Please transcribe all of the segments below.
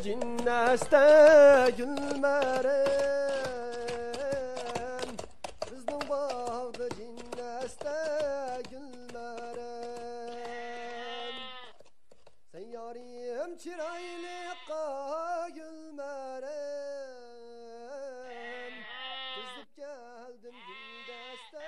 Cinnasta gülmeren bizning bog'da cinnasta gülmeren sen yorim chiroyliqa gülmeren tizib keldim cinnasta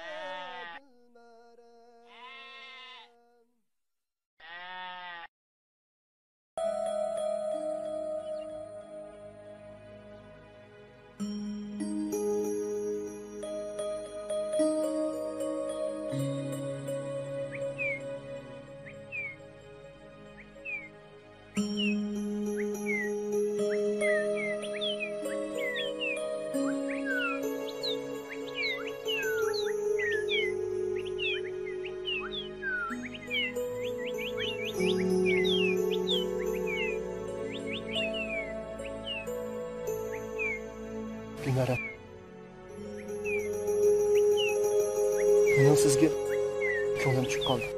Gülmeren. Mening sizga ko'nglim chiqib qoldi.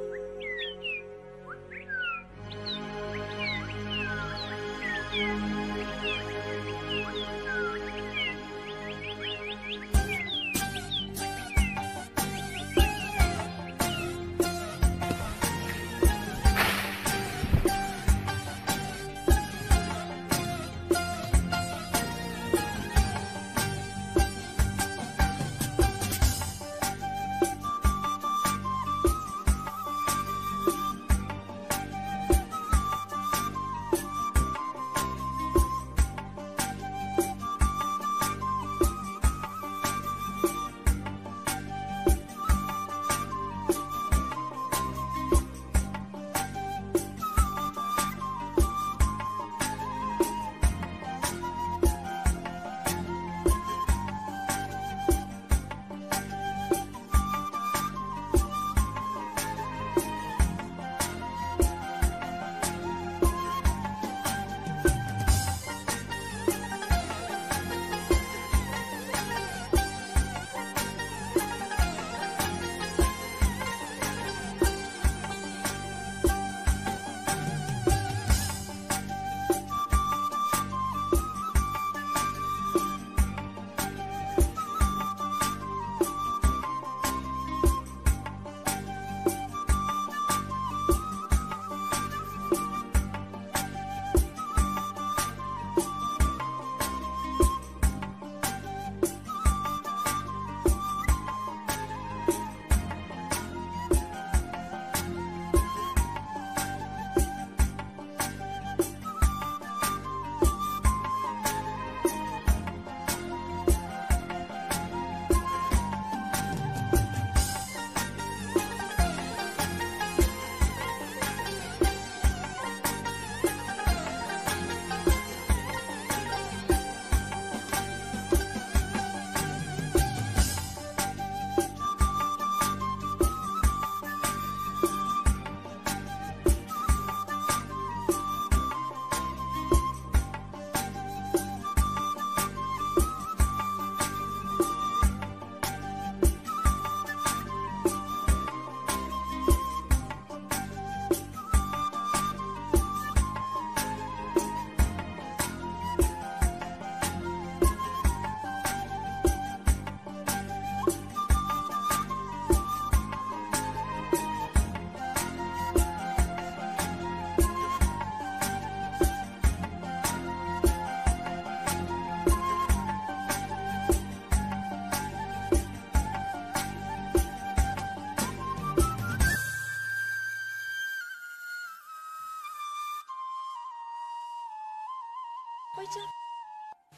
Aycan.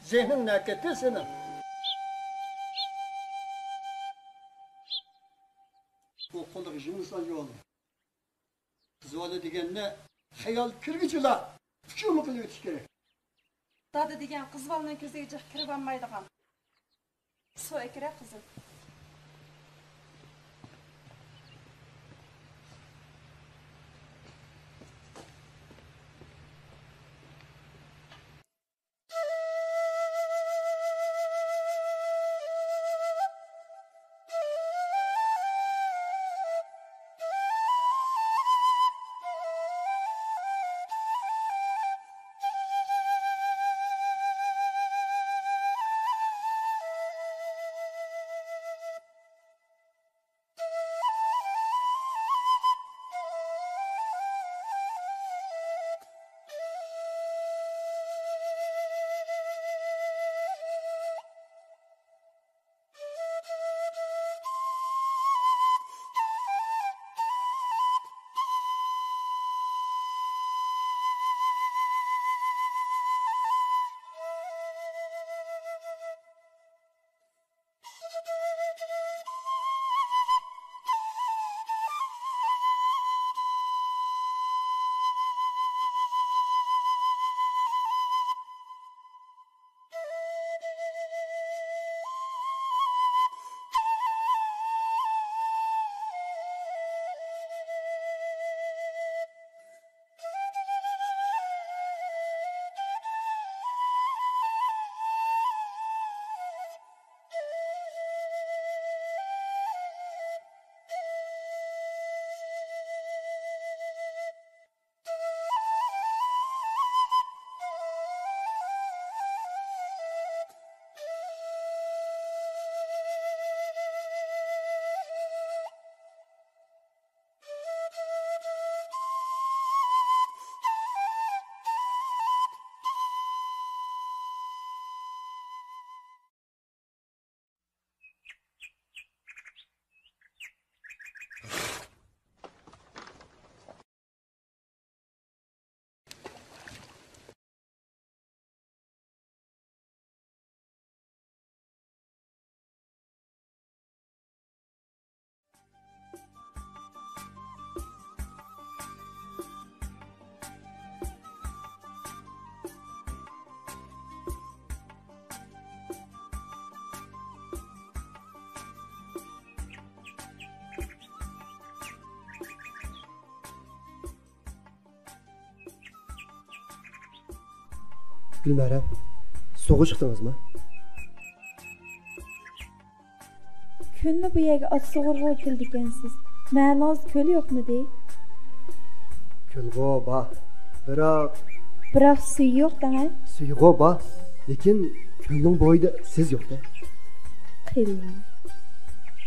Zihnin ne etti senin? Okuldaki jimnistan yolu. Zıvalı degenine hayal kırgıcılar. Şu mu kılığı gerek? Dadı degan qiz bolaning ko'ziga jiq kirib olmaydigan. Suv kerak qizim. Gülmərəm, soğuk çıxdınızmı? Künni bu yerga at soğurğa keldikensiz. Ma'noz köl yo'qmi dey? Kölg'o bor, Biroq suv yo'q da. suyg'o bor, lekin ko'lning bo'yida siz yo'q-da. Qil.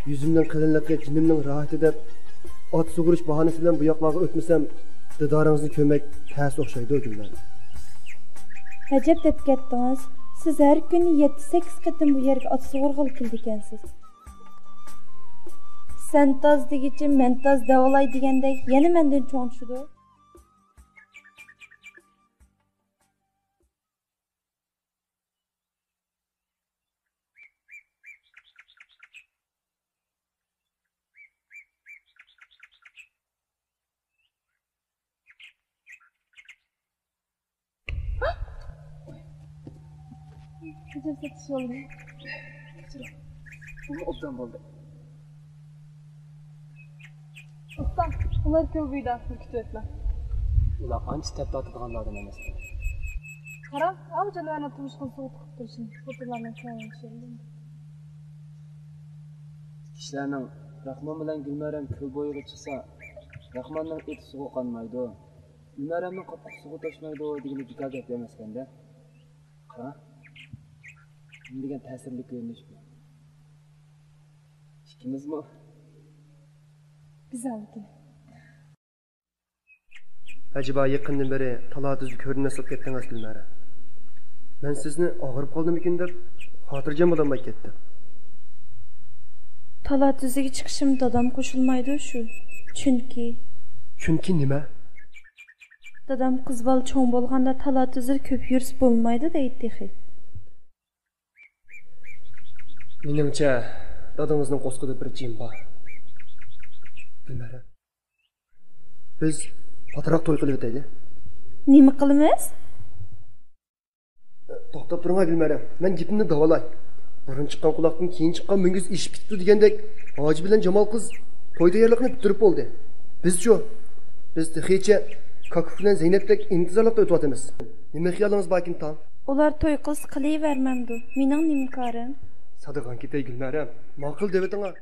Yüzümden qilinliqi, jinimning rohati deb ot sug'urish bahonasi bilan bu yoqlarga o'tmasam, didoringizni ko'mak ters o'xshaydi Gülmərəm. Ajab deb ketdingiz. Siz har kuni 7-8 qatim bu yerga at so'rg'il keldikensiz. Sen toz degichi men toz davolay degandek yana mendan cho'ng tushdi. Ajab setiş oldu. Bu obdan bo'ldi. Usta, ular ko'p kutib etma. Ular ancha tap tortadiganlardan emas. Qara, al janovarni turmushga suv tiqib turishni. Xotinlarni ko'rishim. Kişilerning Rahmon bilan Gülmərəm ko'l bo'yiga chiqsa, Rahmonning eti suvga qonmaydi. Gülmərəmning qopqi suvga toshmaydi degan bekor gap emaskanda. Qara. Degan ta'sirli ko'rinish bu. İkimizmi? Güzeldi. Acaba yaqindan beri talatızı ko'rinmasib ketdingiz Gülmərəm. Men sizni og'irib qoldimikin deb xotirjam bo'lmay ketdim. Talat düzüge çıkışım dadam koşulmaydı şu. Çünkü Chunki nima? Dadam qiz bola cho'ng bo'lganda talat-tuzir ko'p yursa bo'lmaydi deydi. Meningcha, dadangizning qo'sqida bir jim bor. Bilmadim. Biz patroq to'y qilib o'taylik. Nima qilamiz? To'xtab turing, bilmadim. Men gapimni davolay. Burun chiqqan quloqdan keyin chiqqan mingiz ish bitdi degandek, Hoji bilan Jamol qiz to'y tayyorligini bitirib bo'ldi. Biz texicha Kakuf bilan Zaynabdek intizorlikda o'tyapmiz. Nima xiyolingiz borkin tam? Ular to'y qilsa qilavermamdi. Mening nima korim? Sadiqan ketay Gulmaram. Ma'qul devetinglar.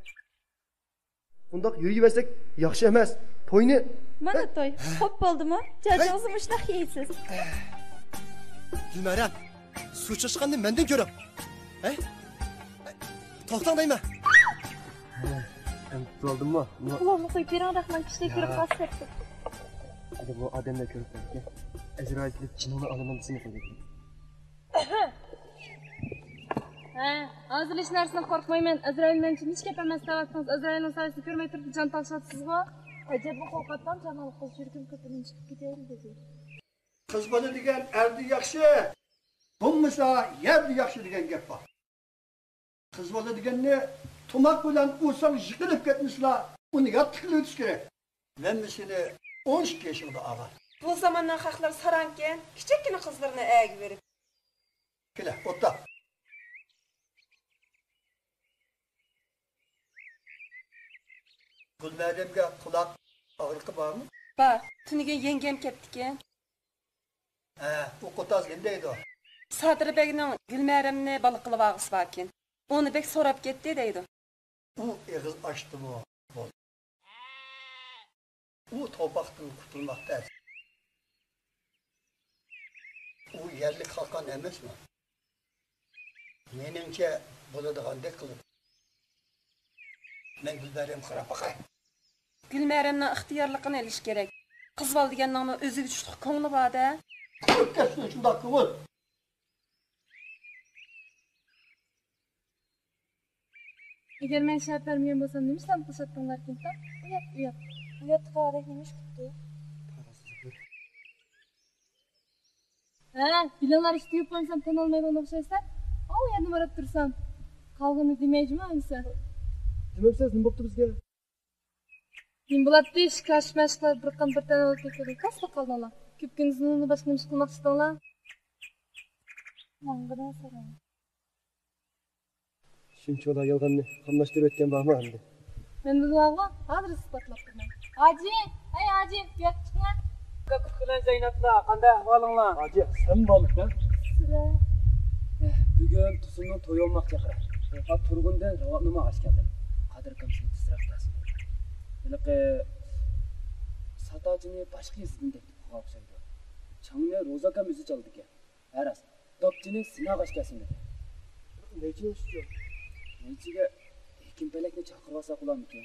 Bundaq yuraversak yaxshi emas. To'yni Mana to'y. Xo'p bo'ldimi? Jajongizni mushtaq yeysiz. Gulmaram, suv chiqishganni mendan ko'rib. To'xtang deymi? Bo'ldimmi? Ularni qo'yib bering, rahman kishiga ko'rib qolsa. Bu odamlar ko'rib qoldi. Azroil kelib jinni olaman desini qo'ydi. Hozir hech narsadan qo'rqmayman. Azraildan hech gap emas. Tavakkals Azrailning sayesini ko'rmay turib jon topshatsizmi? Ajab bu qo'rqatdan Jamol qiz yurgim ko'pidan chiqib ketaylik dedi. Qiz bola degan erdi yaxshi, bo'lmasa yerdi yaxshi degan gap bor. Qiz bola deganni tomoq bilan o'sang yiqilib ketmislar, uni yod qilib o'tish kerak. Men seni 12 yoshimda og'a. Bu zamondan haqlar saranken, kichikgina qizlarni ag berib. Kela, o'tta. Gulmaramga quloq og'riqi bormi? Bor, tuniga yengam ketdi-ki. Bu qo'taz endeydi. Sadirbekning Gulmaramni baliq qilib og'isi borkin. Uni bek so'rab ketdi deydi. U eg'iz ochdimi? U to'paqdan qutulmoqda. U yerlik xalqon emasmi? Meningcha bo'ladigandek qilib. Men Gulmaram qarab boqay. Gulmaramning ixtiyorligini olish kerak. Qiz bola deganning o'ziga tushliq ko'ngli bor-da. Ko'pkasini shundoq ko'ngil. Agar men shart bermagan bo'lsam, nima ishlar qilishatdinglar kimda? Uyat qaraq nemish kutdi. Bilalar ishni yeb qo'ysam, tan olmaydigan o'xshaysan. O yerni borib tursam, qolg'ini demayjimi o'nsa? Demabsiz, nima bo'pti bizga? Kim bo'ladi ish kashmashlar bir qan bir tan olib ketadi. Qasda qoldinglar. Ko'p kuningni boshqa nima ish qilmoqchisizlar? Menga so'rang. Shunchalar yolg'onni qamlashtirib o'tgan bormi endi? Men bu da'vo adres isbotlab turman. Hoji, Hoji, uyat chiqma. Kakuf bilan Zaynablar, qanday ahvolinglar? Hoji, sen bormisan? Sizlar Bugun Tusunning to'yi olmoqchi qilar. Faqat turg'undan nima ochgandim. Qadr kamchilik tezroq kelsin. Bunaqa satojini boshqa yesidan deb o'xshaydi. Changni Ro'zakam o'zi chaldi ekan. Aras, dopchini sinab ochgansin dedi. Necha yoshchi? Nechiga ekin pelakni chaqirib olsa qulammikan?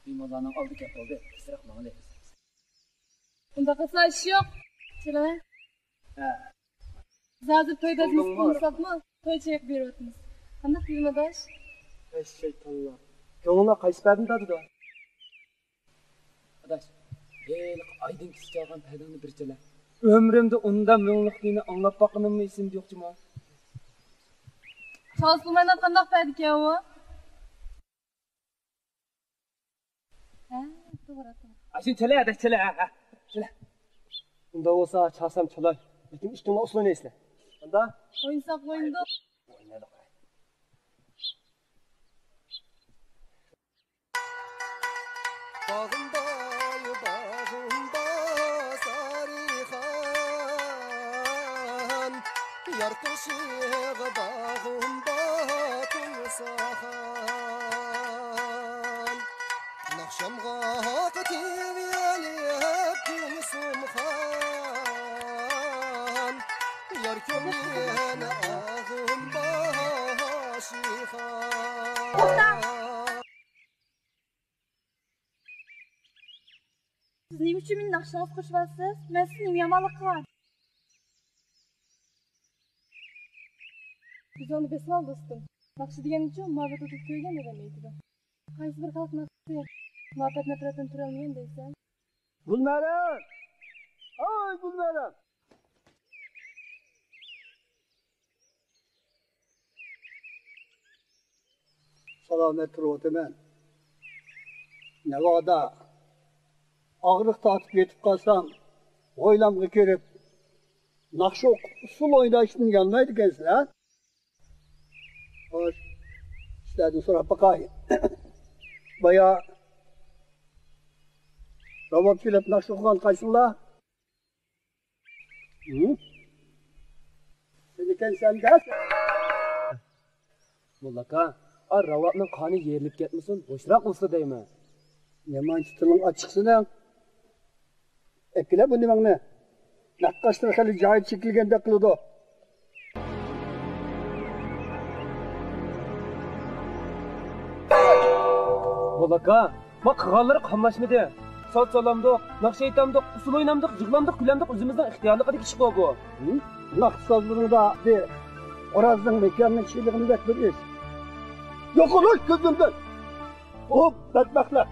Bemorlarning oldi gap bo'ldi. Tezroq manglaymiz. unda qilsa ish yo'q. Chilaman. Hozir to'ydasimiz qilsakmi? To'ychilik beryapmiz. Qanday qilmadosh? Shaytonlar. Ko'ngillar qaysi pardin dadida? Adash, aydin kichik olgan paydani birchalar. Ömrümde undan münlükliğini anlap bakınım isim yokçu mu? Çalışmadan qanday paydı ki o? To'g'ri. Aşın çele adaş çele. Çele. Unda olsa çalsam çalay. Lekin üstüne uslu neysle? Anda? O'yinsoq o'yinda. Bağımda sarıhan Yar koşuğa bağımda tulsahan Nakşamga qativ yaliyep gülsumhan Yar kömliyene ağım başihan Siz nima uchun meni naqshingiz qo'shyapsiz? Men sizning yomonlik qilaman. Biz onu besmal dostum. Naqshi degan uchun muhabbet o'tib ko'ygan demaydi. Qaysi bir xalq naqshi muhabbet nafratdan turolmagan deysan? Gülmerim! Ay Gülmerim! Selamet turuvatiman. Navoda og'riq tortib yetib qolsam, o'ylamga kirib, naqsh usul o'ynashni gelmaydi ekansiz. Xo'sh, sizlardan so'rab boqay. Baya robot filib naqsh o'qigan qaysinglar? Sen ekansan dersin. Mullaka, ravotning qoni yerilib ketmasin, bo'shroq bo'lsa deyman. Yamanchi tiling ochiqsining. Ekkila bu nimangni? Naqqashlar hali joyi chekilganda qiladi. Mullaka, ma qilganlari qamashmidi. Sot solamdiq, naqsh aytamdiq, usul o'ynamdiq, jig'lamdiq, kulamdiq, o'zimizning ixtiyorligidagi ish bu. Naqsh sozlarida de Orazning mekanning chiligini bir ish. Yo'q oluş gözümden. Hop, bedbaxtlar.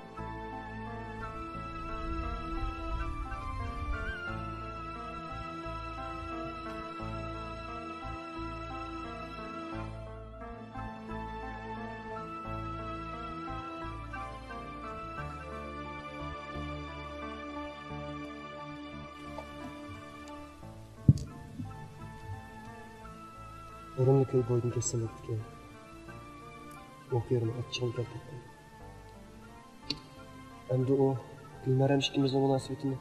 O'rimni ko'y boydan kessam o'tdi. O'q yerini achchig'im keltirdi. Endi u Gulmaram ikkimizning munosabatini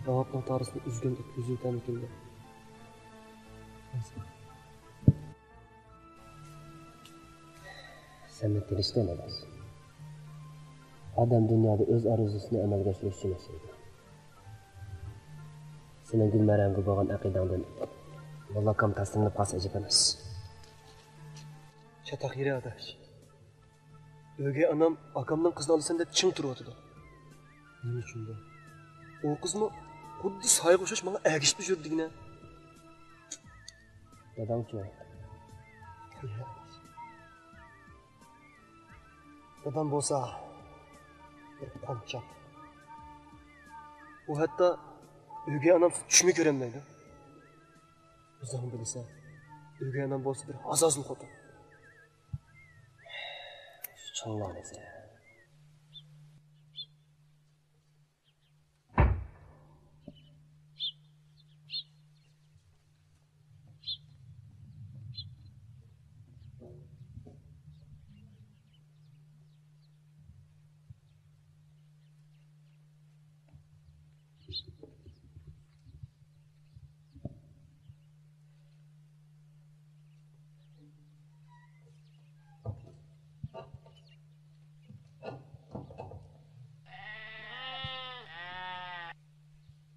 ravotning torisini uzgandek uzib o'tamikin deb. Sen de tilishdan emas. Adam dunyoda o'z orzusini amalga oshirish uchun yashaydi. Sening Gulmaramga bo'lgan aqidangdan mullakam taslimlab qolsa ajab emas. Chataq yeri adash. O'gay anam akamdan qizni olasan deb ching turyotdi. Nima uchun bu? O qizmi xuddi soyga o'xshash menga agishib yurdigina. Dadam-chi? Dadam bo'lsa bir qonchaq. U hatto o'gay anam tushmi ko'rolmaydi. O'zing bilsa, o'gay anam bo'lsa bir azozli xotin. Cho'nglarsiz.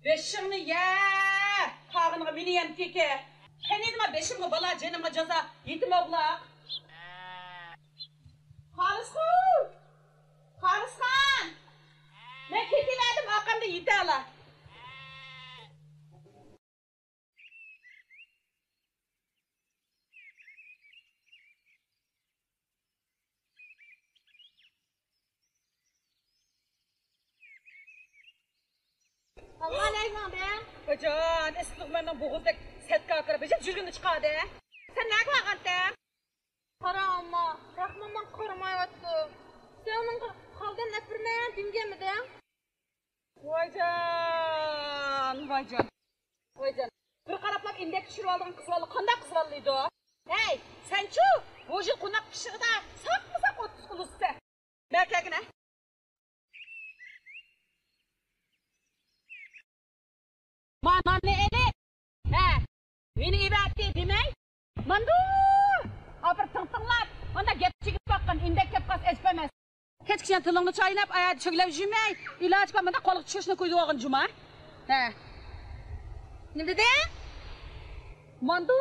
Beşimni ye, kağınıga meni yenip keke. Kenedime beşimga bala canıma caza yetim oğlak. Harisxon, men kekiladim aqamda yete ala. Allah neyman be? Hocan, ıslığımdan boğuzdaki setka akırı becep jürgünü çıkardı. Sen ne kılağantı? Qara amma, Rahmandan qo'ramay o'tdi. Sen uning qaldan napirman dingamidi? Voyjon. Bir qaraplab indek tushirib olgan qizlarni qanday qizlarlaydi o? Hey, sen-chu, bu yil qo'noq pishig'ida saq-saq 30 qilishdi. Berkagina. Mana ne eli? He, meni ibatdi demay. Mandu! Apır tıntınglar, onda gep çekip bakın, indek gep qas espemes. Keçkişen tılыңны çaynap, ayağını çöglep jümey, ilaç qamada qolıq çıkışını koydu oğun cuma. He. Ne dedi? Mandu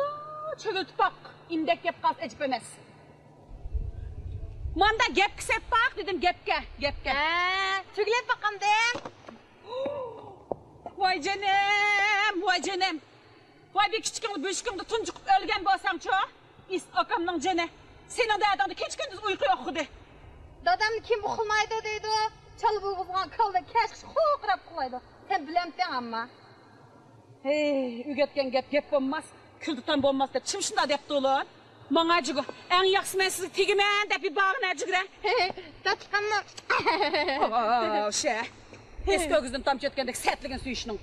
çögültüp bak, indek gep qas espemes. Manda gep kisep bak dedim, gepke. Çöglep bakam de. Vay canım. Vay bir küçükümü, büyükümü tuncuq ölgen bolsam ço. İst akamның canı. Senin de adamda keç gündüz uyku yok idi. Dadamni kim uxlamaydi deydi. Çalıb uyğuzgan kalda keşkiş qo'qrab uxlaydi. Sen bilemsen ama. Hey, ügetken gep olmaz. Küldükten olmaz dep. Çim şunda depti ulan. Bana cıgı. En yaksı men sizi tigimen dep bir bağına cıgıra. Tatkanma. Eski ögüzdün tam çetkendek sertligin suyuşunun.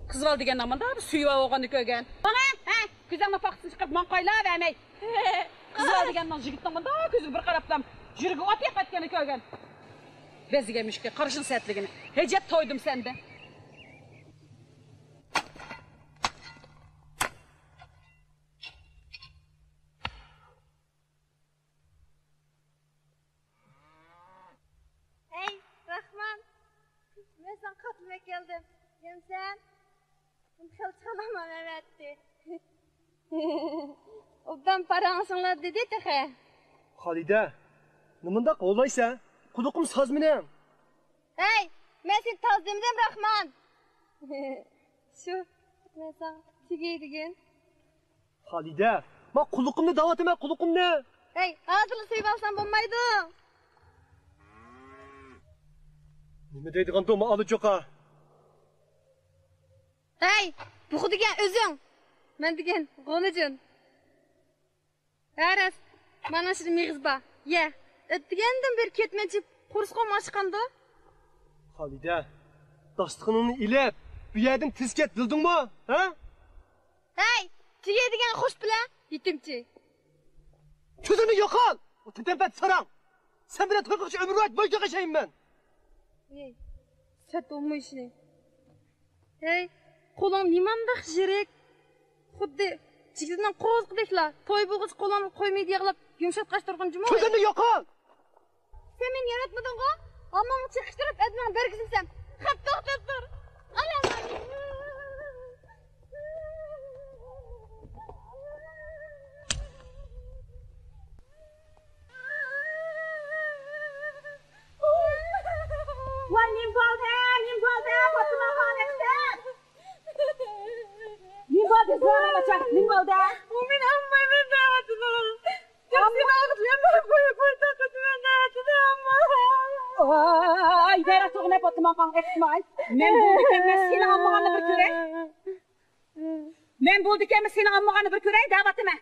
Kızval degen amanda abi suyu oğanı kögen. Bana güzel faksın çıkıp mankayla vermey. Kızval degen nan jigit amanda gözü bir qaraplam. Jürgü ot yapatkanı kögen. Bezigemiş ki karışın sertligini. Hecep toydum sende. Hey Rahman. Ben sana katılmaya geldim. Hem sen? Bunu çalamam Mehmet'ti. Obdan paranısınlar dedi tehe. Halide, nimanda qo'llaysa? Quduqim sazminem. Hey, ben seni tazlimdim Rahman. Şu, ben sana tigeydigen. Halide, ma quduqimni da'vatime, quduqimni. Hey, ağzını suyup alsam bulmaydı. Nima deydigan doma alıcoqa? Hey, bu degen özün. Ben degen qo'licin. Aras, mana shu mig'izba. Ye, öttigendim bir ketmechip qursqom ochqanda. Halide, dastıqınını ilep, bu yerden tiz ket, bildin mi? Ha? Hey, tigeydigen xush bilan yetimchi. Tüzünü yok al! O tütempet saran! Sen bile toyqıqçı ömür var, boyca yaşayayım ben! Hey, sat olmuş ne? Hey, qo'ling nimandaq jirik. Xuddi jigitdan qo'zqidekla, to'y bo'g'ich qo'lini qo'ymaydi yig'lab, yumshatqach turgan juma. Tüzünü yok al! Sen meni yaratmading-ku? Ammamni chiqishtirib, adman bergizsam, xat to'xtab tur. Alaman. Lan nimbalde, Fatıma Hanef'ten. Nimbalde zorla bacak, nimbalde. Umin amma ben dağıtıdım. Seni ağzıyan ben koyup takıtıma dağıtıdım amma. Ay, vera soğuna Fatıma Hanef'ten. Men bulduk ama seni ammağanı bir körey, davatime.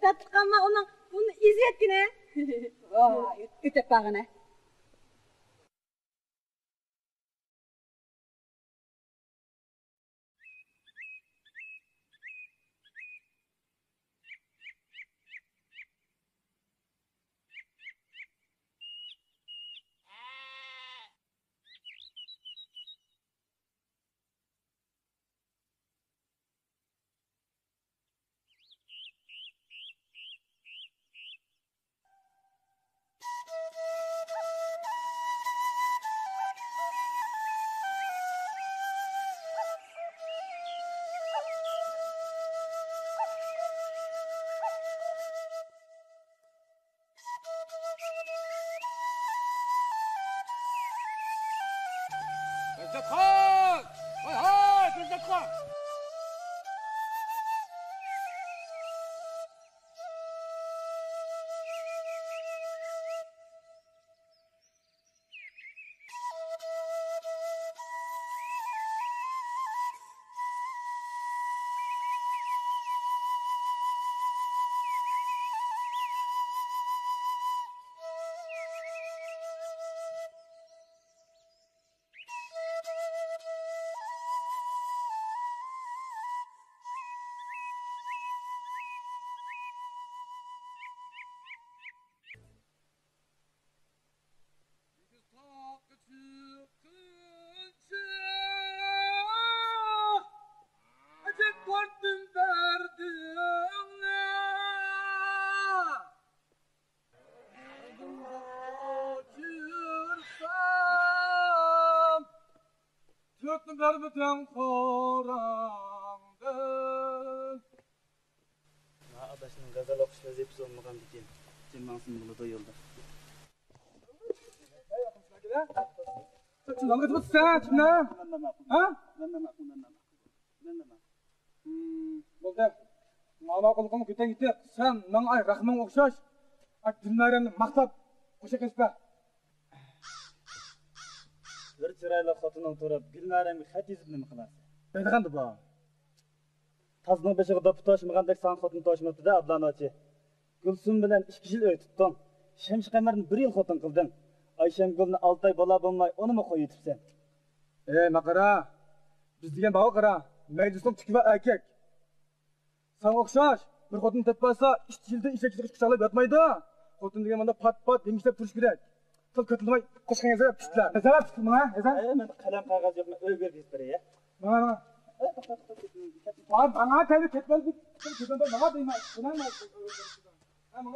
Tatlıkanma onun bunu izletkine. Ütep bağına. Garbeten korandı. Adaşının gazal okuş vazifesi olmagan diken. Cemmansın bunu doyuldu. Sen lan gitme sen ne? Ha? Bolda. Mama qılqım köten gitti. Sen men ay Rahman okşaş. Ay dinlarini maqtab qo'sha kespa. chiroyli xotining turib, Gulnoramga xat yozib nima qilasiz? Nima qildi bu? Tazning beshiga do'p toshmagandek san xotin toshmabdi-da, Abdanochi. Gulsum bilan 2 yil o'y tutding. Shamsh qamarni 1 yil xotin qilding. Ayshamgulni 6 oy bola bo'lmay, unimi qo'yib yetibsan. Maqara. Biz degan bağı qara. Meclisning tikva erkak. Sen o'xshash. Bir xotin tepasa, 2 yilda ishakchilik quchoqlab yotmaydi. Xotin degan menda pat-pat demishlab turish kerak. Til ko'tilmay qo'shqanga zarab pishdilar. Zarab pishdi mana, ezan. Men qalam qog'oz yo'qmi, o'yga berib ya. Mana. Bana tabii ketmez bir ketmez bana deyme. Buna ne? Ama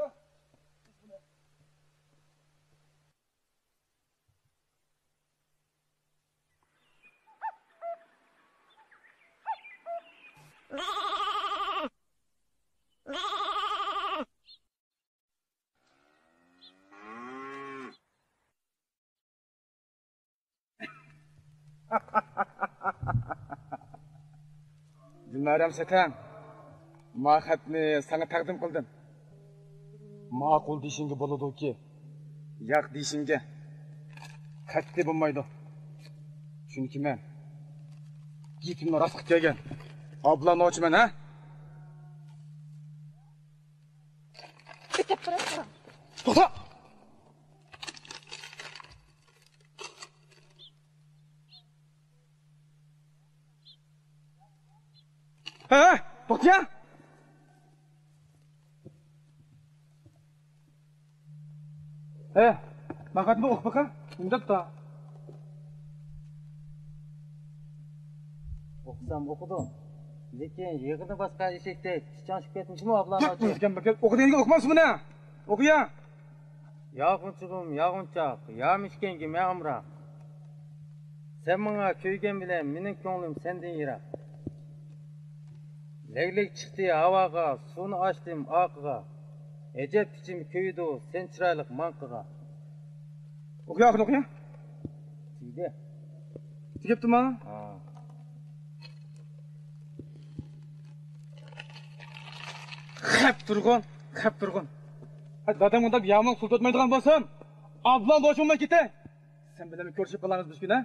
Gulnoram Satan, ma xatni sana taqdim qildim. Ma'qul deyishingga bo'ladi-ki, yo'q deyishingga qat'iy bo'lmaydi. Chunki men gapimni rost qilgan Ablanovchiman, ha? Bitib turasizmi? To'xta! To'xta! Maqatni o'qib baqa. Undaqda. O'qisam o'qidim. Lekin yig'ini boshqa eshakda chichonshib ketmishmi Ablanovchi? O'qigan baqa. O'qiganiga o'qimaysiz buni. O'qiya. Yog'unchug'im, yog'unchoq, yamishkenga ma'amroq. Sen menga ko'ygan bilan mening ko'nglim sendan yiroq. Leglik chiqdi havoga, suvni ochdim oqiga. Ejab ichim ko'ydi, sen chiroyli manqiga. O'qiya, o'qiya. Tegdi. Tegibdimi? Ha. Xap turg'un. Hadi dadam unda yomon sul tutmaydigan bo'lsam, Ablan boshimdan ketay. Sen bilan ko'rishib qolamiz biz kun, ha?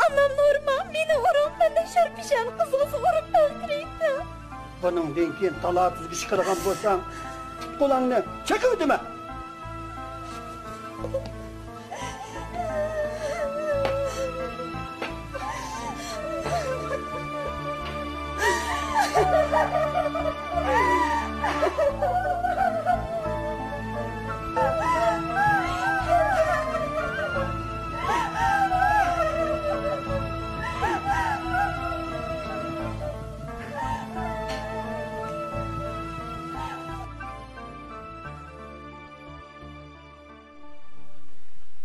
Anam Nurma, meni o'rog'imda sharpishan qizg'isi urib o'ldiraydi. Buningdan keyin talab tuzgish qilgan bo'lsam, qo'lingni chekuvdimi?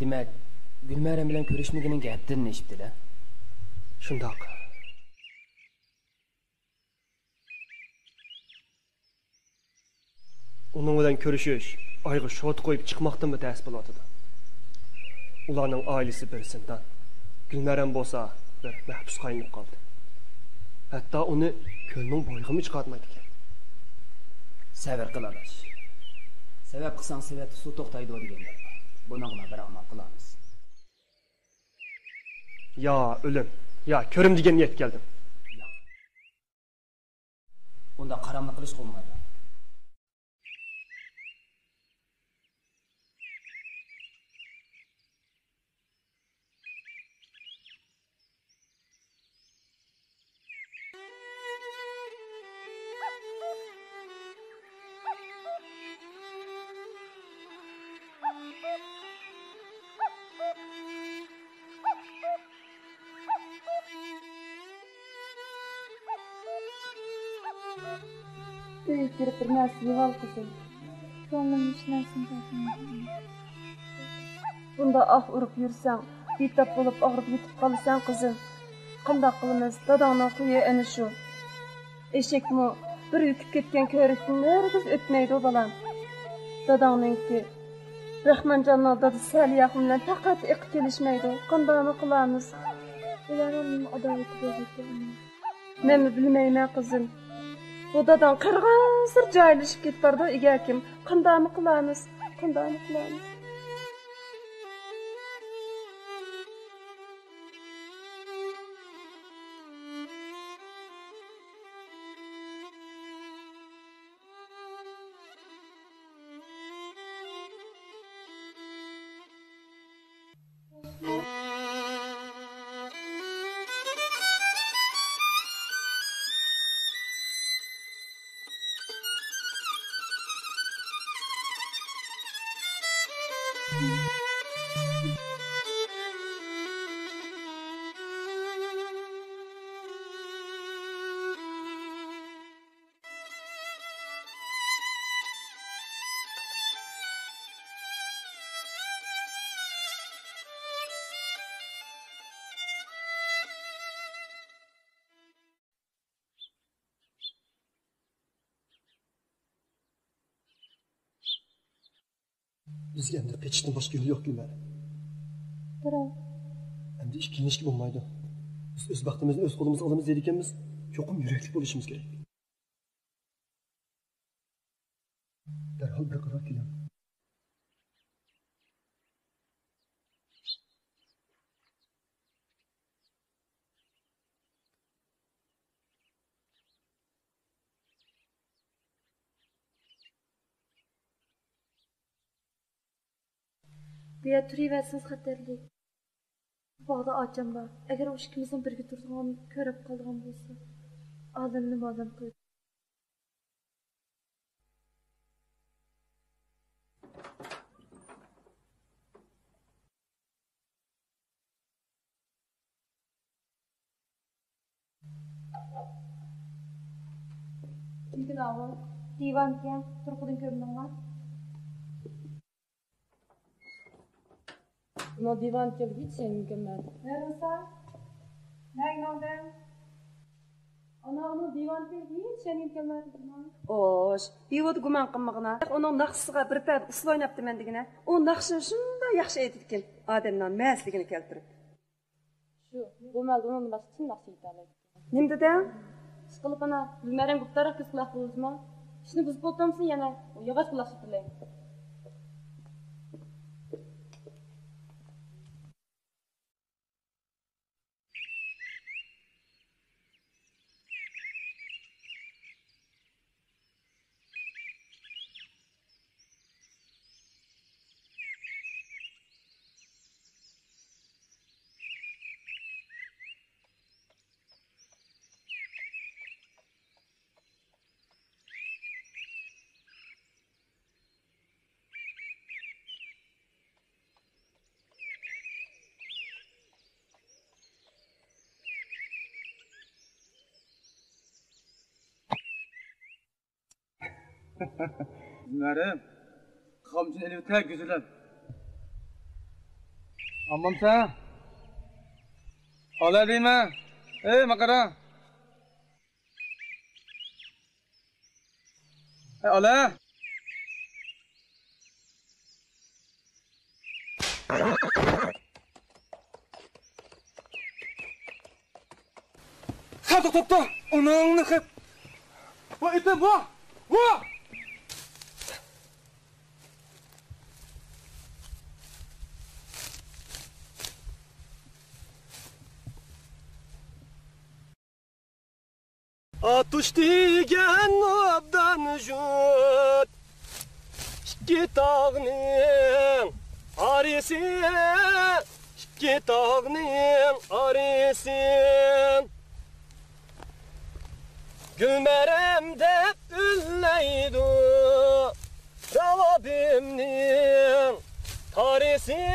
Demak, Gulmaram bilan ko'rishmagining gapdan eshitdi-da. Shundoq. Onun bilan ko'rishish, oyga shot qo'yib chiqmoqdanmi dars bo'layotir. Ularning oilasi bir sindan. Gulmaram bo'lsa, bir mahbus qayinib qoldi. Hatto uni ko'lning bo'yg'imi chiqartmaydi ekan. Sabr qilamiz. Sabab qilsang savatda suv to'xtaydi degan gap. Buni bir amal qilamiz. Ya o'lim, ya ko'rim degan niyat keldim. Unda qaramlik qilish qo'ymaydi. Büyük bir nasıl yuval kızım. Ko'nglim hech narsani topmaydi. Bunda ah urib yursang, betap bo'lib og'rib yetib qolasan qizim. Qanday qilamiz? Dadangning quyi ana shu. Eshakmi bir yutib ketgan ko'rikdan nergiz o'tmaydi balam. Dadangninki Rahmonjonning dadasi Saliyah bilan faqat iq kelishmaydi. Qandaymi qilamiz? Ularning adovati bo'lgan. Nima bilmayman qizim. Bu dadam qirg'in sir joylashib ketdi egakim. Qandaymi qilamiz? Qandaymi qilamiz? Bizga endi qechishdan boshqa yo'l yo'q Gulmara. Biroq Endi ish qiynashga bo'lmaydi. Biz o'z baxtimizni o'z qo'limizga olamiz deydi ekanmiz. Cho'qim yurakli bo'lishimiz kerak. Darhol bir qaror kelamiz. bu yer turaversiz xatarli. Bog'da ocham bor. Agar u ikkimizning birga turganini ko'rib qolgan bo'lsa, oldimni ma'lum qil. Kimdir avval divanga turqudin ko'rindingmi? Buna divan kelgich sen mükemmel. Nerede? Nerede? Ana onu divan kelgich sen mükemmel. Oş, divat guman qilmag'ina. Onun naqshisiga bir payt usul o'ynabdi men degina. O naqshini shunday yaxshi aytibdi, odamning masligini keltirib. Shu, bu malda uni boshqa kim naqsh aytadi? Nim dedi? Siqilib ana, bilmagan guptaroq ko'z quloq bo'lsizmi? Ishni buzib o'tamsin yana, yog'och quloq shitirlang. Günlerim, kamcın elimi tek güzülüm. Aman sen. Ola deymi? Ey makara. Ola. Sadık topta, onağını kıp. Bu ete bu. Atuş digen obdan jut İki tağının arisi İki tağının arisi Gülmerem de ülleydu Ravabimnin tarisi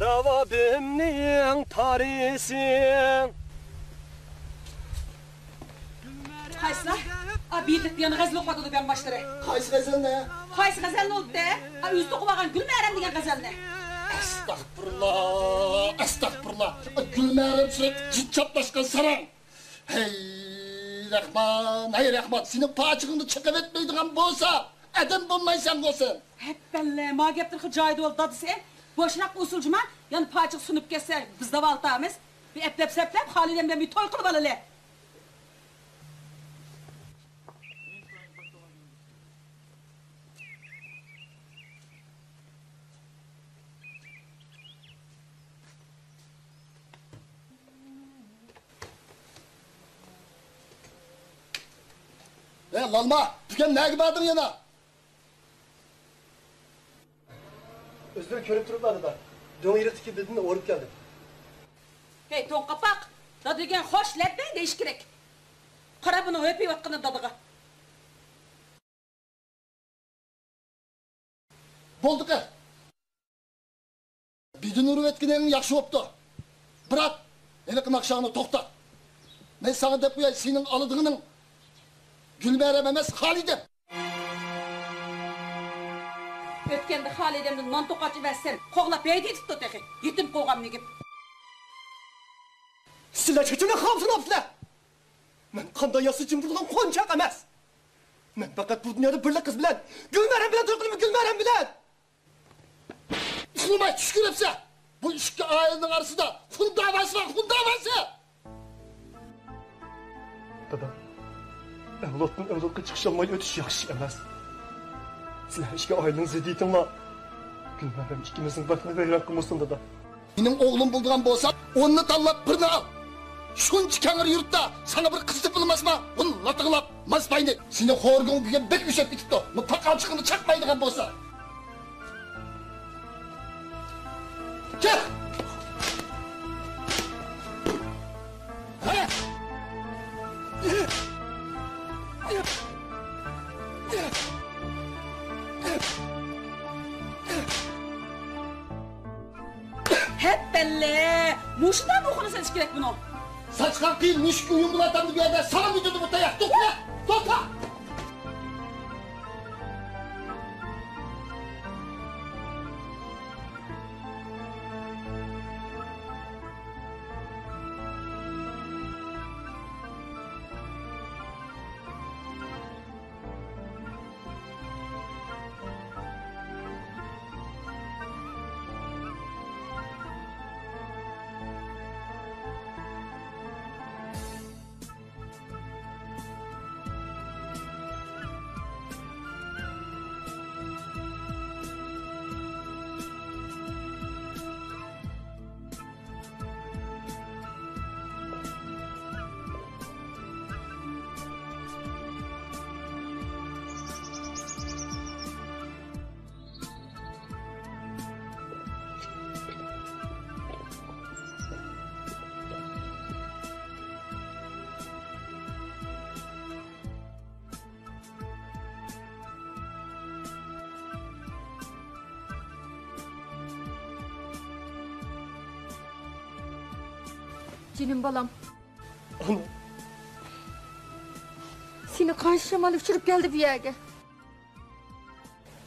Ravabimnin tarisi Kaysla? Bildik bir yana gazel okumadı ben başları. Qaysi gazel ne? Qaysi gazel ne oldu de? Üstü okumagan Gülmerem degan gazel ne? Estağfurullah, estağfurullah. Gülmerim sürekli cid çaplaşkan saran. Hey Rahman, senin paçığını çıkıp etmeydiğin bolsa, adam bulmaysan olsun. Hep belli, ma geptir caydı ol dadı sen. Boşnak usulcuma, yani paçık sunup kesse biz de valtağımız. Bir eplep seplep, Halidem'den bir toy kılıp alalı. Lalma, tüken ne gibi adın yana? Özür körüp dururlardı da. Dön yırtık dedin de orup geldim. Hey ton kapak, dadı degen hoş lebbeyin de iş gerek. Kara bunu öpeyip atqını dadığı. Boldu ki. Bidin uru etkinenin yakşı optu. Bırak, elikin akşağını tokta. Ben sana dep uyay, senin alıdığının Gülmerem emez Halidem. Ötkende Halidem'den non tokaçı versen, koğlap beydi tuttu teki. Yetim koğam negip. Sizler çocuğuna kalsın hafla. Ben kanda yası için buradan konacak emez. Ben fakat bu dünyada birlik kız bilen, Gülmerem bilen durgunum Gülmerem bilen. Şunumay tüşkür hepsi. Bu iki ailenin arasında hun davası var, hun davası. Dada, evlatın evlatlıkka çıkışamayı ötüş yakşı emez. Sizler iki ailenin zediyetinle Gülmerem ikimizin başına veren kılmasın dada. Benim oğlum bulduğum bolsa, onu tallap pırını al. Şunç kenger yurtta sana bir kız tıpılmaz mı? Onu latığılap, mazbayını. Seni horgun güge bek müşep bitipti. Mutlaka çıkını çakmaydıgan bolsa. Gel! Hep belli. Muşundan mı okunu sen iş gerek bunu? Saç kalkayım, müşkün yumrulatandı bir yerde sana mı dedim bu dayak? Topla! Topla! Canım balam. Ana. Seni karşıma alıp uçurup geldi bir yerge.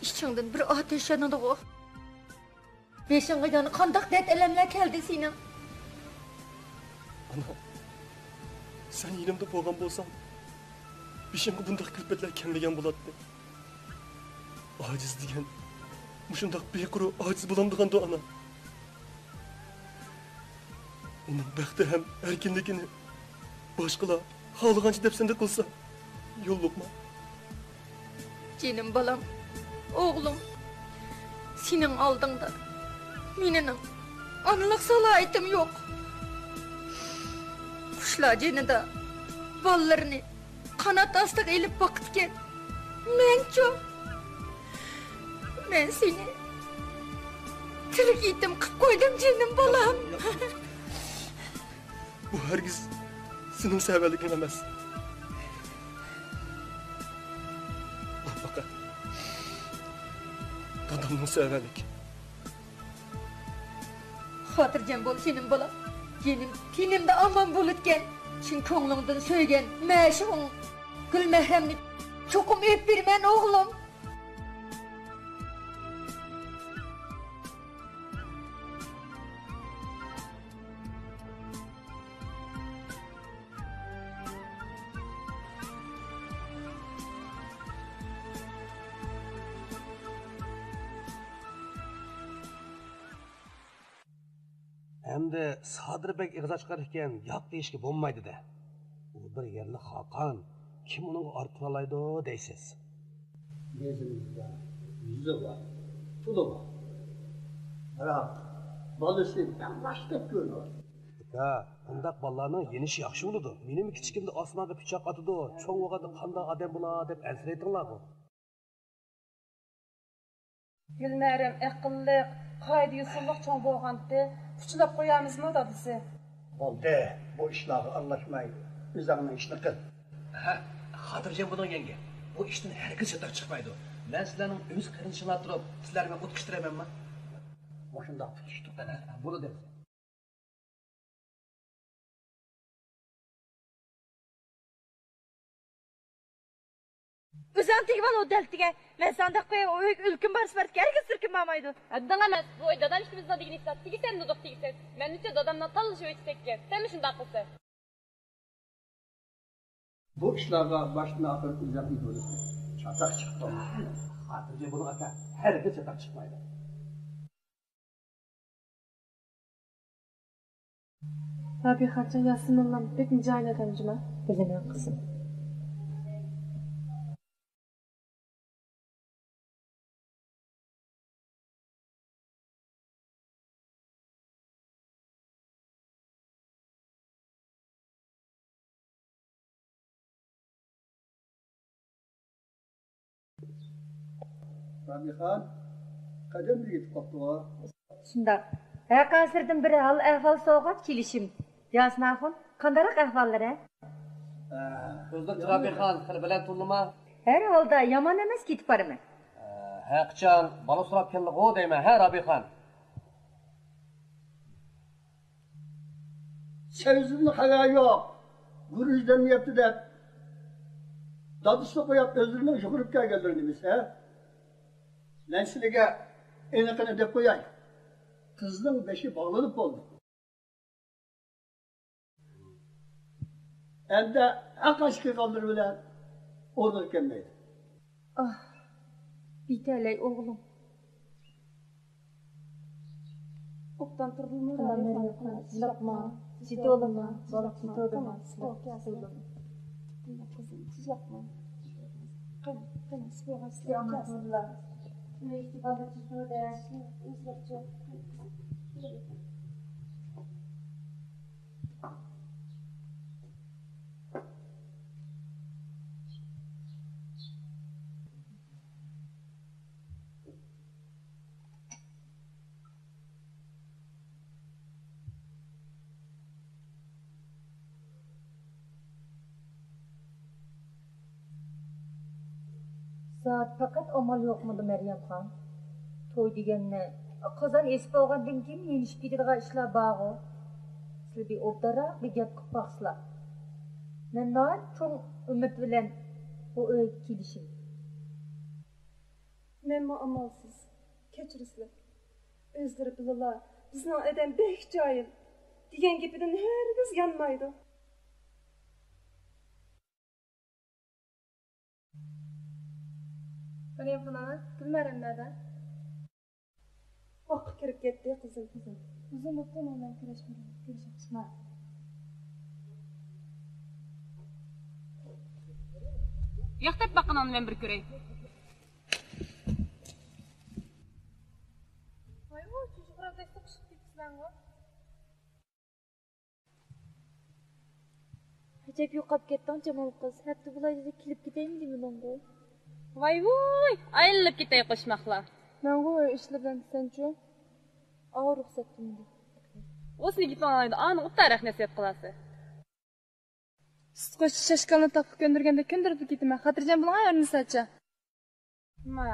İçinden bir ateş yanında o. Beşin gıdanı kandak dert elemler geldi senin. Ana. Sen yerimde boğan bolsan, bir şeyin bundak külpetler kemlegen buladı. Aciz diyen, Muşundaq bequru aciz bulamdıqanda ana. Onun bəxti hem erkinlikini başqalar xalığanca dep sende qılsa, yolluqma. Canım balam, oğlum, senin aldığında menin analık salahiyetim yok. Kuşlar canında ballarını kanat astık elip bakıtken men seni tirik ettim, kıp koydum canım balam. Bu hergiz senin severlikin emas. Fakat dadamның severlik. Hatırcam bol senin balam. Benim tilimde aman bulutken, çin koğlumdan söygen, meşhum, gül mehremlik, çokum öp birmen oğlum. Endi Sadirbek ig'iz ochqar ekan, yo'q deyishga bo'lmaydi-da. U bir yerli xoqon, kim uni ortib olaydi deysiz. Bezimizde yüzü var, pulu var. Bırak, balısı başlık görüyor. Ha, bundaq bolalarning yenishi yaxshi bo'ladi. Mening kichikimda osmonga pichoq otadi, cho'ng o'g'ada qanday odam bo'lar deb ansiraytinglar-ku. Gülmerim, aqlliq, qoida usulliq cho'ng bo'lganda, kuchlab qo'yamizmi dadisi? Oldu, bu işleri anlaşmayı, üzerine işini kıl. Ha, xotirjam bo'ling yenge. Bu ishdan hargiz chetaq chiqmaydi. Men sizlarning o'z qirinishinglar turib, sizlarga o't kishtiramanmi? Boşunda tutuştuk. Bunu deriz. Özən tegman o deltiga, men sandaq qo'yib, o ülküm bar spartga herkes sirkinmamaydı. Addan emas, bu dadan işimizde digin istat. Tigisen nuduq tigisen. Men üçe dadamdan talışıp etsekken. Sen mi şunda akılsa? Bu işlerle başına akıl üzerine görürsün. Çatak çıktı. Xotirjam bo'ling aka, hargiz chetaq chiqmaydi. Rabihacha Yasinullam pek nijoyli tanjima. Bilaman qizim. Rabihan, kadem bir gitip baktı o. Shunda, haqasirdan biri hal ahvol so'g'at kelishim. Yasnaxon, qandaroq ahvollar a? O'zda Rabihan qil bilan tullima. Har holda yomon emas ketib borman. Haqchan, bola so'rab keldi-ku deyman, ha Rabihan. Sevizinin haya yok. Gürüzden mi yaptı da dadısı koyup özürünü şükürüp geldiğini biz he. Ben size enekine de koyayım. Kızın beşi bağlanıp oldu. Hem de hak aşkı kaldır bile orada kendiydi. Ah, bitalay oğlum. Oktan turdum mu? Zilapma, zidolama, balık zidolama, zilapma. Zilapma. Kan, spora, Yanılırlar. Ne istibada çıkıyor dersin, izlepçe. Saat fakat amal yo'qmidi Maryamxon? To'y deganni qozon esib bo'lgandan keyin yenishib ketadigan ishlar bor-ku. Sizlar bir obdaroq bir gap qilib boqsizlar. Men cho'ng umid bilan bu uyga kelishim. Menma amalsiz. Kechirsizlar. O'zlari bilalar. Bizning odam bek joyil. Degan gapidan hargiz yanmaydi. Maryamxon ana, Gulmaram nerede? Oqqa kirib ketdi qizim. Uzun bo'pti men kurashmayman. Kurashishma. Yo'qdeb bakın onu ben bir göreyim. Ay bu çocuklar da sıkışıp gitsin lan. Acayip yo'qolib ketding Jamol qiz. Hatto bulayda kelib ketaymi deyman bu. Vay vuy, ayrılıp gitey koşmakla. Men bu ishlardan senchu. Ağır ruxsat qildi. Osini git anaydı, anı uttarak nasihat qilasi. Siz qo'sh shashkalni topib ko'ndirganda ko'ndirib ketaman. Xotirjam bo'ling, ayarni sacha. Ma.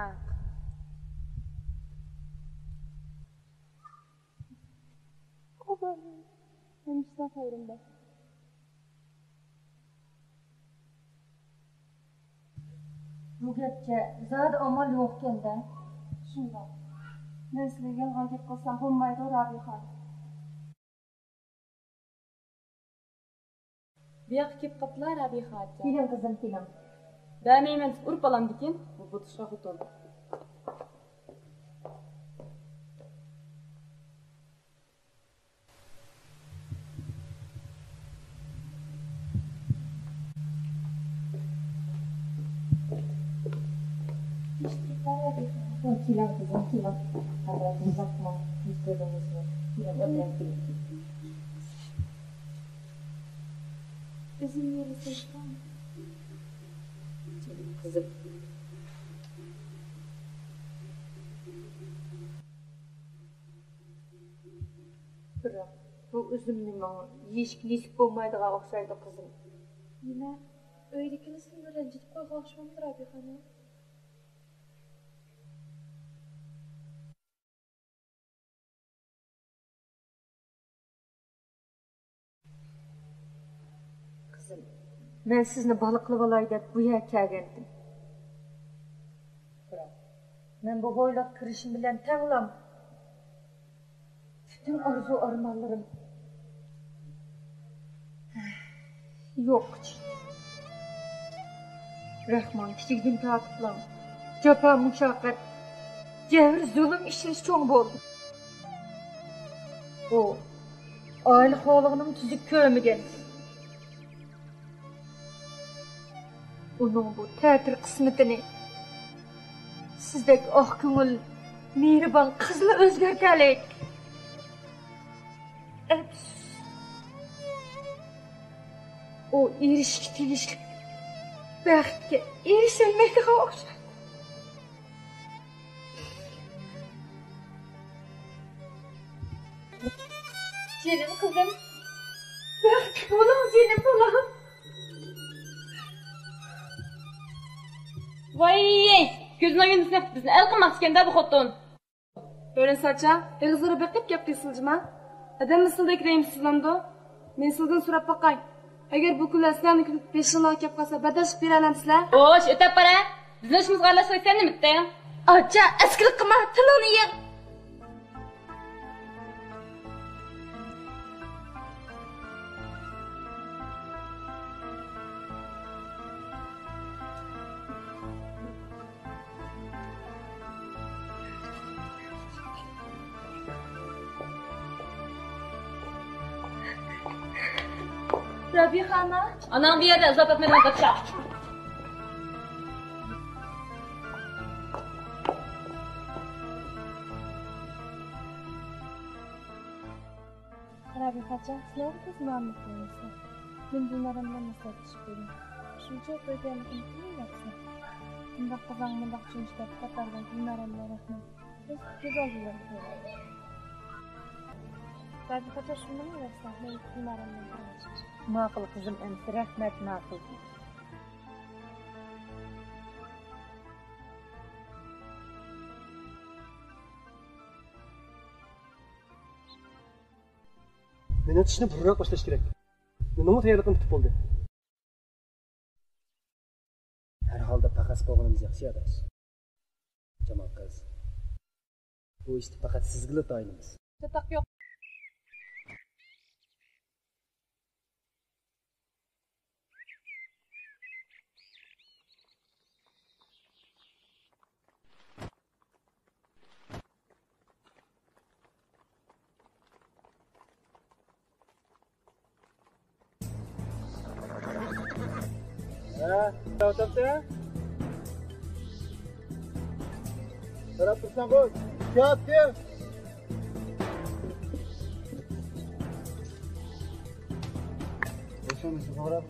Hemşire hayrında. Bu gapga zod amal yo'q-kanda. Shunday. Men sizlarga yolg'on gap qilsam bo'lmaydi, Rabixa. Bu yoqqa kelib qoptilar Rabixa aka. Keling qizim, keling. Bermayman deb urib olamdikin. Bu butishqa xotin. Keling qizim, keling. Qarang, zakma. Mustaqilimizni. Keling, o'tirib. Bizim yerimiz var mı? Kızım. Bırak. Bu üzümlü bana yiyişkilik olmaydığa okşaydı kızım. Yine öylekinisin de rencitip koyğalaşmamdır abi hanım. Men sizni baliqlab olay deb bu yerga kelgandim. Biroq men bu bo'ylab kirishim bilan tanglam. Bütün arzu armanlarım yo'q. Rahmon kichikdan ta'qiblam. Jafo mushaqqat, jabr zulm ishlash cho'ng bo'ldi. O oila holining tuzuk ko'rmagan. Onun bu ta'tir qismatini sizdek oq ko'ngil, mehribon qizli o'zgartalik. O erishga tegishli baxtga erisholmaydigan o'xshaydi. Jenim qizim, baxtli bo'ling, jenim bolam. Vay, gözüne gündüzüne bizni el qilmoq iskanda bu xotin. Böyle saça, egizlari beqib gap qilsizmi? Adam misildek reyimsizlamdi. Men sizdan so'rab boqay. Agar bu kunlar sizlarni kutib 5 yilga kelib qolsa, badal bera olamsizlar? Osh, o'tib bora. Bizni ishimizga aralashsang nima deyman? Acha, askilik qilma, tilini yig'. Rabixa ana. Anam bir yerda izoh etmadan qochaq. Rabixacha, sizlar qizlarni qo'yasiz. Men bunlardan nasib tushdim. Shuncha qo'ygan imkoniyatni. Bundaq qizlar bundaq chunchlar qatardan bunlardan rahmat. Biz go'zallar ko'ramiz. Rabixacha shuni bilasiz, men bunlardan qo'yasiz. Ma'qul qizim, endi rahmat ma'qul. Meni tishni burroq boshlash kerak. Nima tayyorligim bitib bo'ldi. Har holda paqas bo'lganimiz yaxshi adash. Jamol qiz. Bu ishni faqat sizgina tayinlaymiz. Chetaq yo'q. Otamsan? Qarab tursan qo'y. Ketdi. O'shanisi qarab.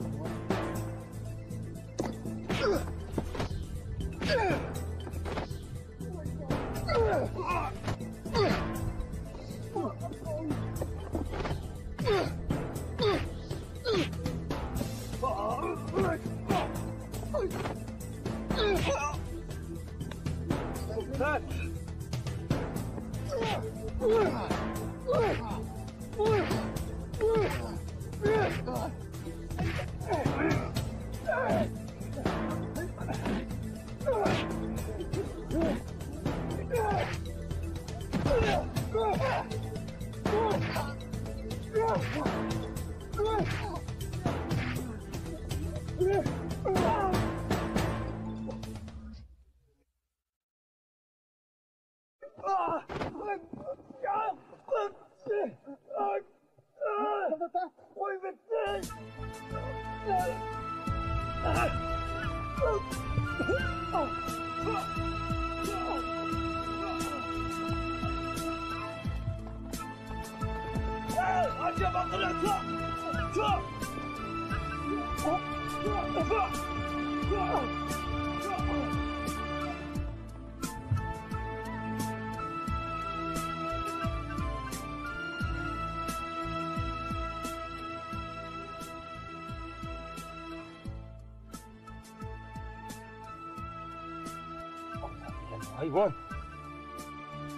Hayvan.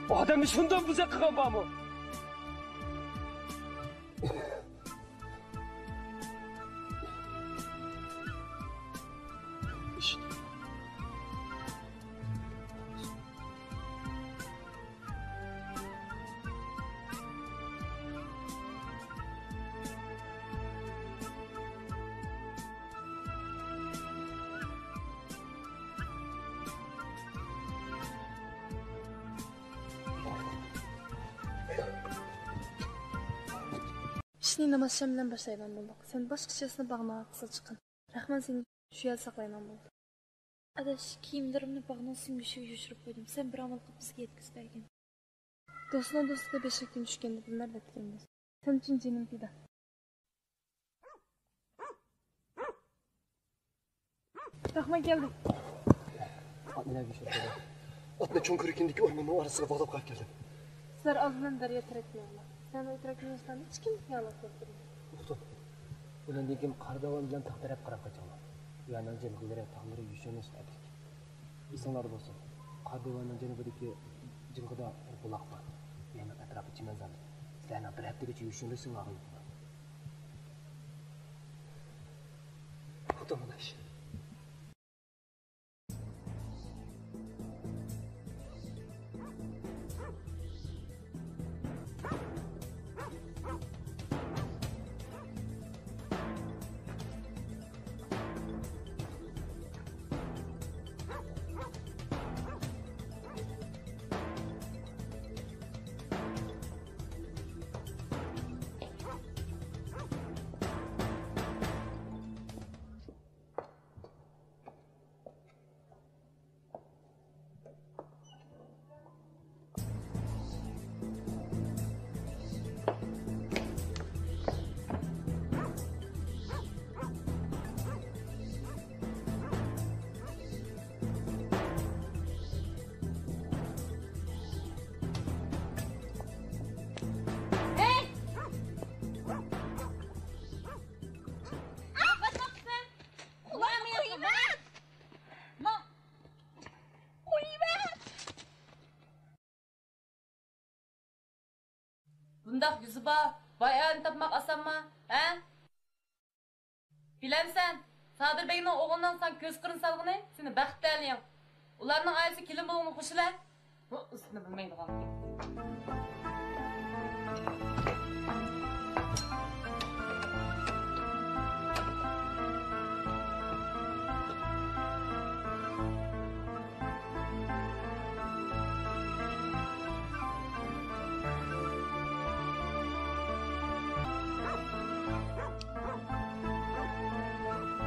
Odamni shundan buza qilgan bormi? İşni namazşam bilan boshlayman bo'ldik. Sen boshqachasini bag'noq qilsa chiqin. Rahman seni shu yerda saqlayman bo'ldi. Adash kiyimlarimni bag'noq simgishiga yushirib qo'ydim. Sen bir amal qilib bizga yetkazib bergin. Do'stning do'stiga beshakdan tushganda bilmar debganmiz. Sen uchun jinim fida. Rahman keldi. Otlarga sho'rdi. Otni cho'nkurikindagi o'rmonning orasiga bog'lab qo'yib keldim. Sizlar oldindan daryo tiraklayapman. Sen o'tiraklaysan, hech kim xiyonat qilmaydi. Ulardan keyin qardavan bilan taqdirab qarab qochaman. Yana jilg'ilari taqdiri yushonish atik. Esinglar bo'lsin. Qardavanning janubidagi jilg'ida bir buloq bor. Yana atrofi chimanzal. Sizlarning bir haftaga yushonishing lozim. Otamanash. Bundaq yüzü var, bayan tapmaq asanma, he? Bilemsen, Sadir Bey'in oğlundan sen göz kırın salgını, seni bəxtli әлiyim. Ularının ailesi kilim bulunu koşular. Bu üstünü bilmeydi qaldı.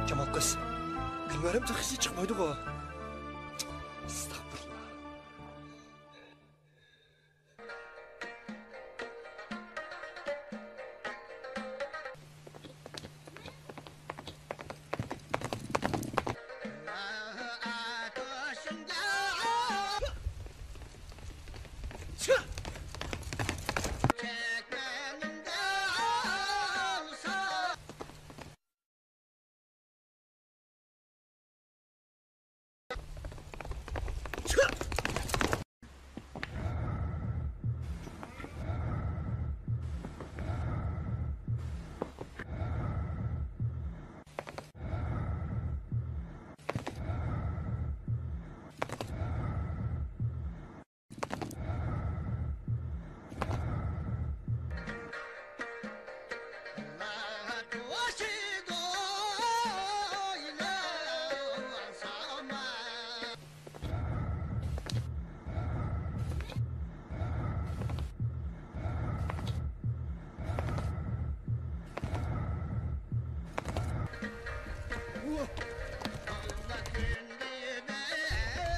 Jamal qiz, Gülmerem takışı çıkmaydı o. Estağfurullah.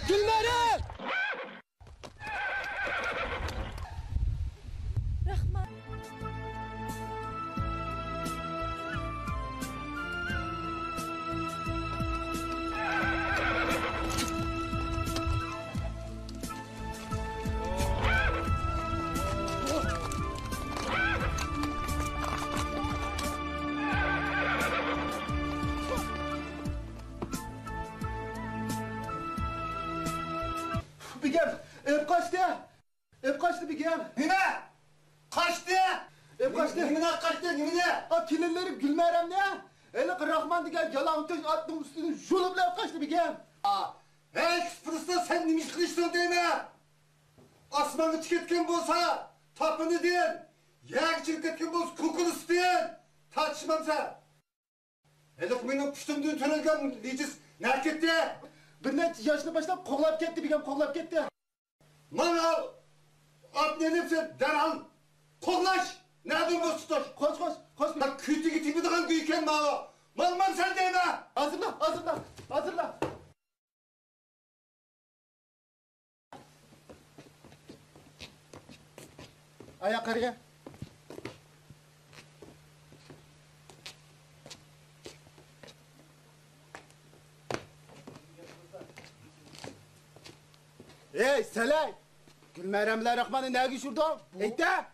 Gülmerem! Rahman. Bir gel. Ev kaçtı. Ev kaçtı bir gel. Nime? Kaçtı? Ev kaçtı. Nimine kaçtı, nimine? Ha kilinlerim Gülmerem ne? Eli Rahman diye yalan töz attım üstüne julu bile kaçtı bir gel. Hey kıspırısın sen nimiş kılıçtın değil mi? Asmanı tüketken bolsa tapını değil. Yer çirketken bolsa kukulus değil. Tartışmam sen. Hele benim püştümdüğün törelgen leciz nerketti. Bir neçe yaşlı başlap koğlap gitti bir gel koğlap gitti. Manal. At nelimse derhal. Koğlaş. Nereden boz tutar? Koş koş koş. Bak kütü gibi dağın büyüken mağa. Malman sen değil mi? Hazırla hazırla hazırla. Ayak araya. Hey Selay! Gülmeremler Rahman'ı ne düşürdü? Eyte!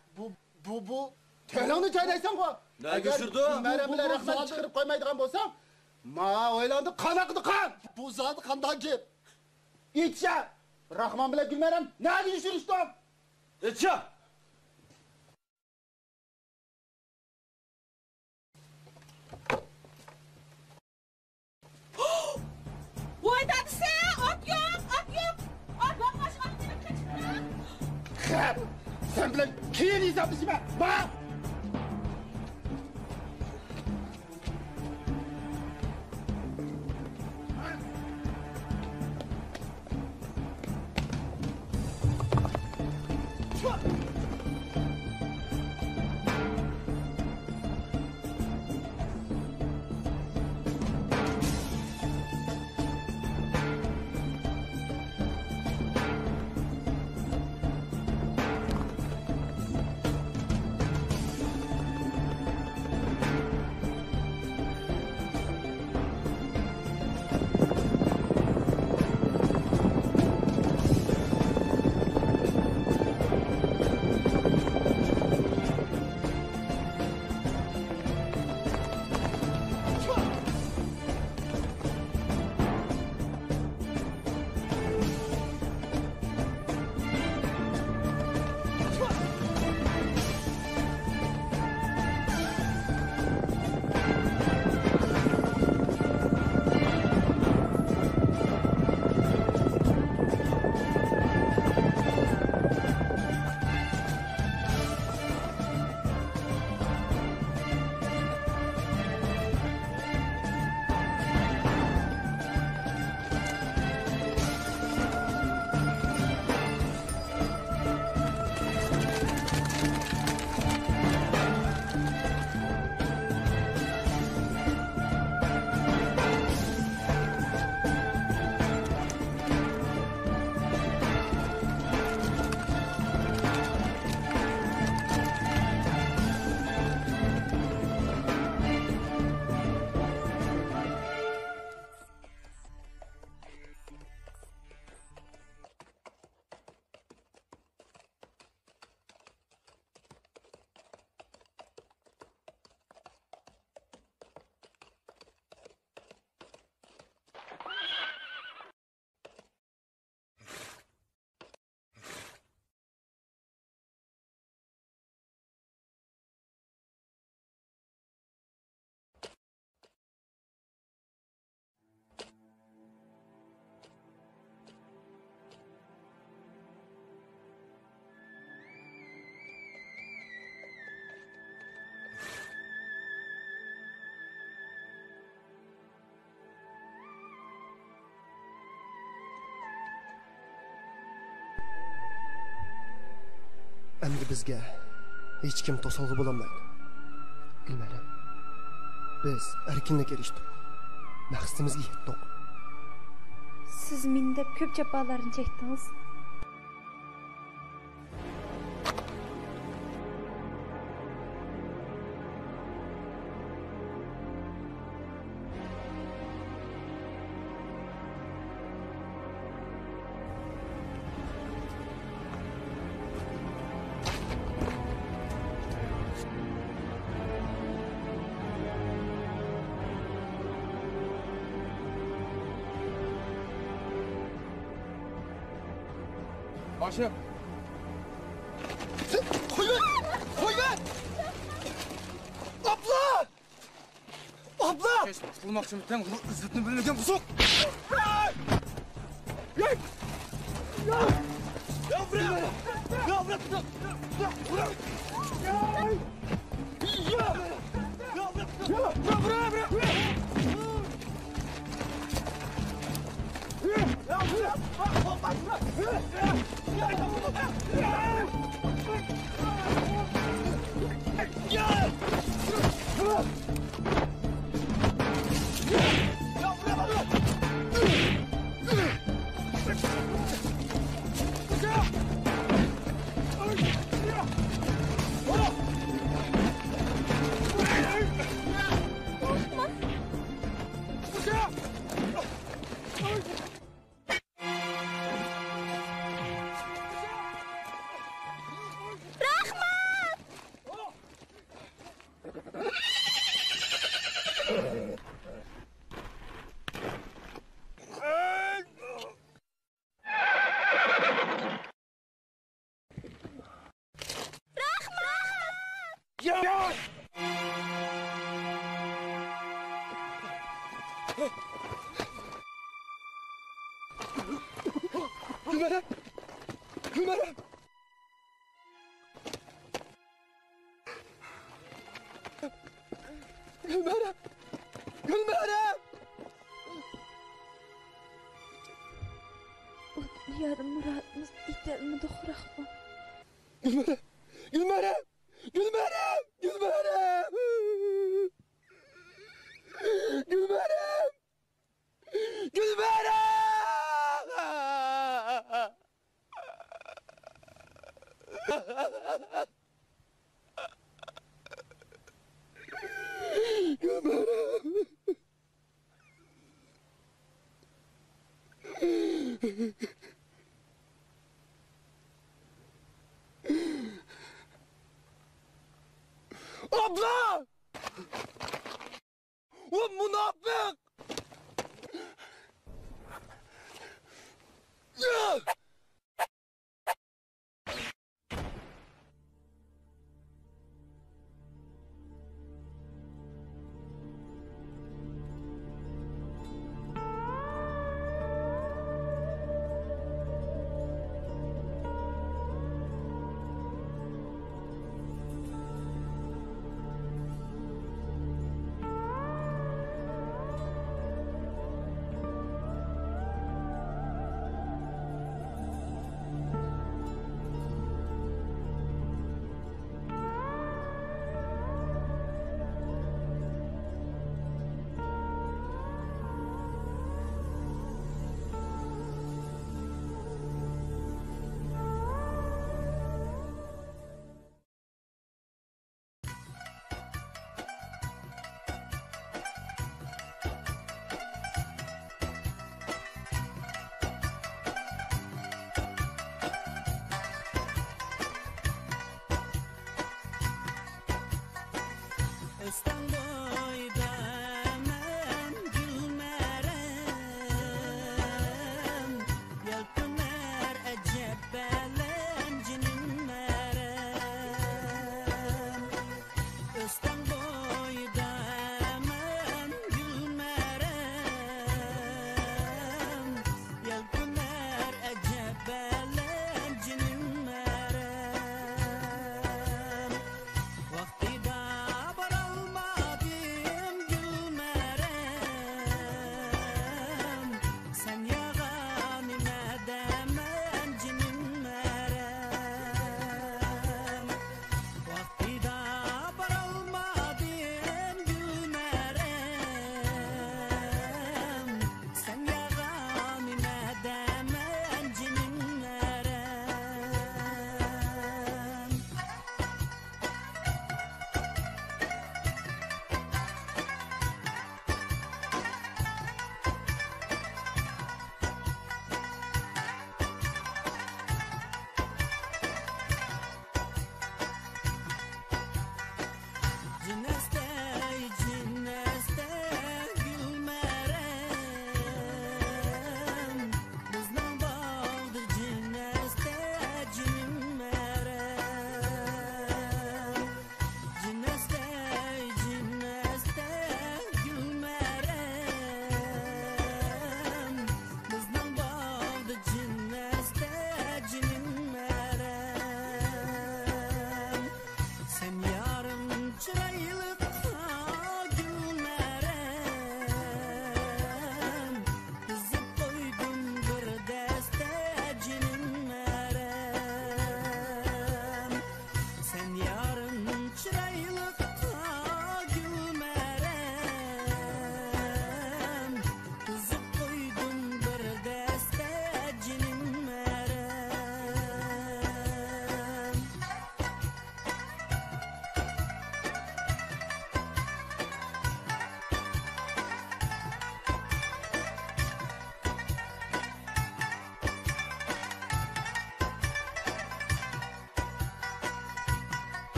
Bu... Telonu çaynaysan ko! Ne düşürdü? Gülmeremler Rahman'ı çıkarıp koymaydıgan bolsam... Ma oylandı kan akıdı kan! Bu zat kandan ki! İçe! Rahman bile Gülmerem ne düşürüştü? İçe! Vay dadisi, at yok, at yok. At bambaş at beni kaçırdı. Krep! Sen bile kiyin izlemişim ben! Bak! Endi bizga hech kim to'solg'i bo'lolmaydi. Gulmaram, biz erkinlikka erishdik. Maqsadimizga yetdik. Siz meni deb ko'p jafolarni chekdingiz. Aşık. Koy ver! Abla! Abla! Kes, tutulmak için biten ızzetini bilirken kusuk. Gülmeram! Gülmeram! Gülmeram! Gülmeram! Yarım muratımız itelmedi xuraqma. Gülmeram! Gülmeram!